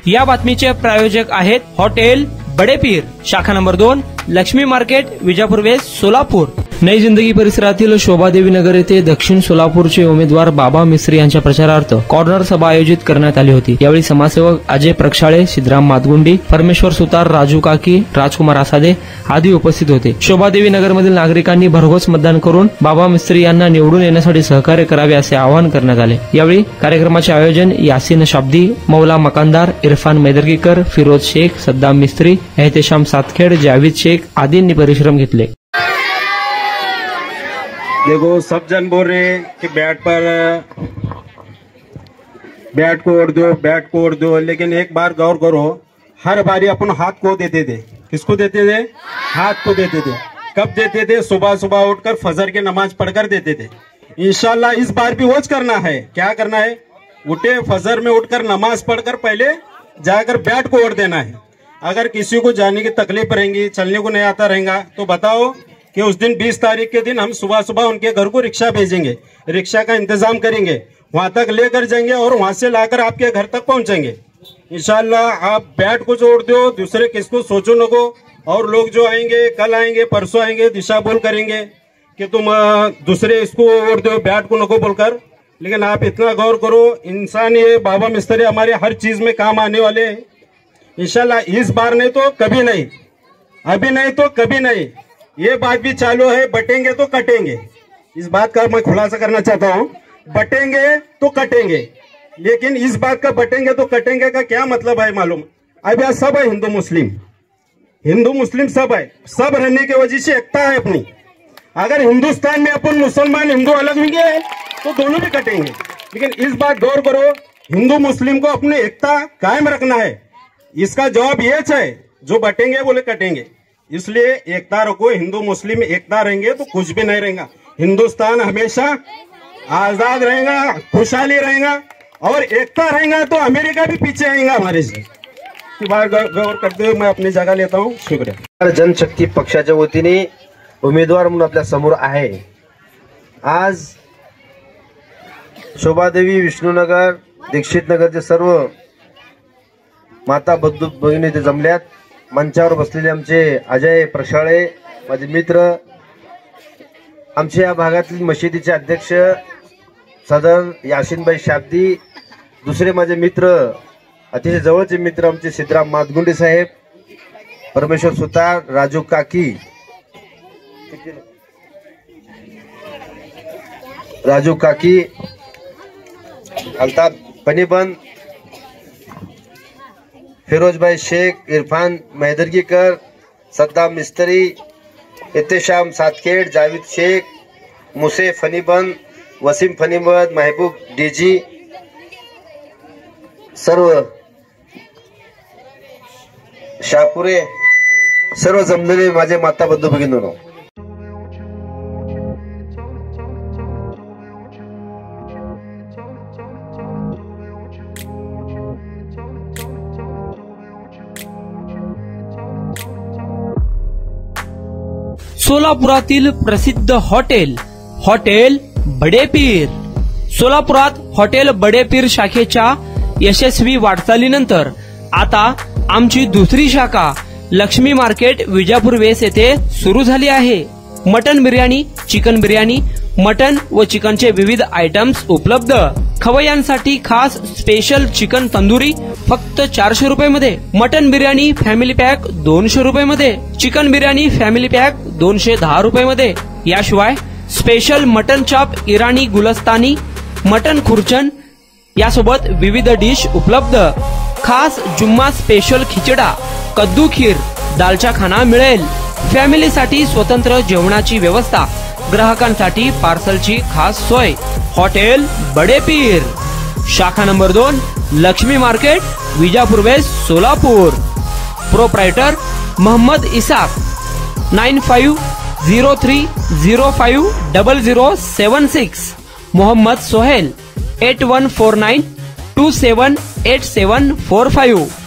या बातमीचे प्रायोजक आहेत हॉटेल बडे पीर, शाखा number 2, Lakshmi market, Vijapur west, Solapur. Nai Zindagi परिसरातील शोभादेवी नगर येथे दक्षिण सोलापूरचे उमेदवार बाबा मिस्त्री यांच्या प्रचारार्थ कॉर्नर सभा आयोजित करण्यात आली होती। यावेळी समाजसेवक अजय प्रक्षाळे, सिद्धराम मातगुंडी, परमेश्वर सुतार, राजू काकी, राजकुमार आसादे आदी उपस्थित होते। शोभादेवी नगरमधील नागरिकांनी भरघोस मतदान करून बाबा मिस्त्री यांना निवडून येण्यासाठी सहकार्य करावे असे आवाहन करण्यात आले। यावेळी कार्यक्रमाचे आयोजन यासीन शाब्दी, मौला मकानदार, इरफान मैदर्गीकर, फिरोज शेख, सद्दाम मिस्त्री, एहतेशाम सातखेड, जावेद शेख आदींनी परिश्रम घेतले। देखो सब जन बोल रहे हैं कि बैट को ओढ़ दो, लेकिन एक बार गौर करो, हर बारी अपन हाथ को देते थे। किसको देते थे? हाथ को देते थे। कब देते थे? सुबह सुबह उठकर फजर की नमाज पढ़कर देते थे। इंशाल्लाह इस बार भी वोच करना है। क्या करना है? उठे फजर में उठकर नमाज पढ़कर पहले जाकर बैट को ओढ़ देना है। अगर किसी को जाने की तकलीफ रहेगी, चलने को नहीं आता रहेगा, तो बताओ कि उस दिन 20 तारीख के दिन हम सुबह सुबह उनके घर को रिक्शा भेजेंगे, रिक्शा का इंतजाम करेंगे, वहां तक लेकर जाएंगे और वहां से लाकर आपके घर तक पहुंचेंगे। इंशाल्लाह आप बैट को जोड़ दो, दूसरे किसको सोचो न को। और लोग जो आएंगे, कल आएंगे, परसों आएंगे, दिशा बोल करेंगे कि तुम दूसरे इसको ओढ़ दो, बैट को नको बोलकर। लेकिन आप इतना गौर करो, इंसान ये बाबा मिस्त्री हमारे हर चीज में काम आने वाले हैं। इंशाल्लाह इस बार नहीं तो कभी नहीं, अभी नहीं तो कभी नहीं। ये बात भी चालू है, बटेंगे तो कटेंगे। इस बात का मैं खुलासा करना चाहता हूँ, बटेंगे तो कटेंगे। लेकिन इस बात का बटेंगे तो कटेंगे का क्या मतलब है मालूम? अब यह सब है हिंदू मुस्लिम सब है, सब रहने की वजह से एकता है अपनी। अगर हिंदुस्तान में अपन मुसलमान हिंदू अलग होंगे तो दोनों भी कटेंगे। लेकिन इस बात गौर करो, हिंदू मुस्लिम को अपनी एकता कायम रखना है। इसका जवाब ये है, जो बटेंगे बोले कटेंगे। इसलिए एकता रखो, हिंदू मुस्लिम एकता रहेंगे तो कुछ भी नहीं रहेगा। हिंदुस्तान हमेशा आजाद रहेगा, खुशहाली रहेगा, और एकता रहेगा तो अमेरिका भी पीछे आएगा हमारे से। बार गौर करते हुए मैं अपनी जागा लेता हूँ। शुक्रिया। जनशक्ती पक्षाच्या वतीने उमेदवार म्हणून आपल्या समोर आहे। आज शोभादेवी, विष्णुनगर, दीक्षित नगरचे सर्व माता बंधू भगिनी ते जमल्यात। मंचावर बसलेले आमचे अजय प्रशाळे, माझे मित्र, आमच्या या भागातील मशिदीचे अध्यक्ष सदर यासीनभाई शाब्दी, दुसरे माझे मित्र, अतिशय जवळचे मित्र आमचे सिद्धराम मातगुंडे साहेब, परमेश्वर सुतार, राजू काकी, अल्ताफ पनीबन, फिरोजभाई शेख, इरफान मैदर्गीकर, सद्दाम मिस्त्री, एहतेशाम सातखेड, जावेद शेख, मुसे फनीबन, वसीम फनीबन, महबूब डीजी, सर्व शापुरे, सर्व जमलेले माझे माता बंधू भगिनींनो, सोलापुरातील प्रसिद्ध हॉटेल बडे पीर। सोलापुरात हॉटेल बडे पीर शाखेच्या यशस्वी वाटचालीनंतर आता आमची दुसरी शाखा लक्ष्मी मार्केट, विजापूर वेस्ट येथे सुरू झाली आहे। Mutton biryani, chicken biryani, mutton व चिकनचे विविध आयटम्स उपलब्ध। खवय्यांसाठी खास स्पेशल चिकन तंदुरी फक्त 400 रुपये मध्ये, मटन बिर्याणी फॅमिली पॅक 200 रुपये मध्ये, चिकन बिर्याणी फॅमिली पॅक 210 रुपये मध्ये। याशिवाय स्पेशल मटन चाप, इराणी गुलस्तानी, मटन खुर्चन यासोबत विविध डिश उपलब्ध। खास जुम्मा स्पेशल खिचडा, कद्दू खीर, दालचा खाना मिळेल। फॅमिलीसाठी स्वतंत्र जेवणाची व्यवस्था, ग्राहकांसाठी पार्सलची खास सोय। हॉटेल बडे पीर, शाखा number 2, Lakshmi market, Vijapur west, Solapur. Proprietor Mohammed Isaq, 9503050076। Mohammed Sohail, 8149278745।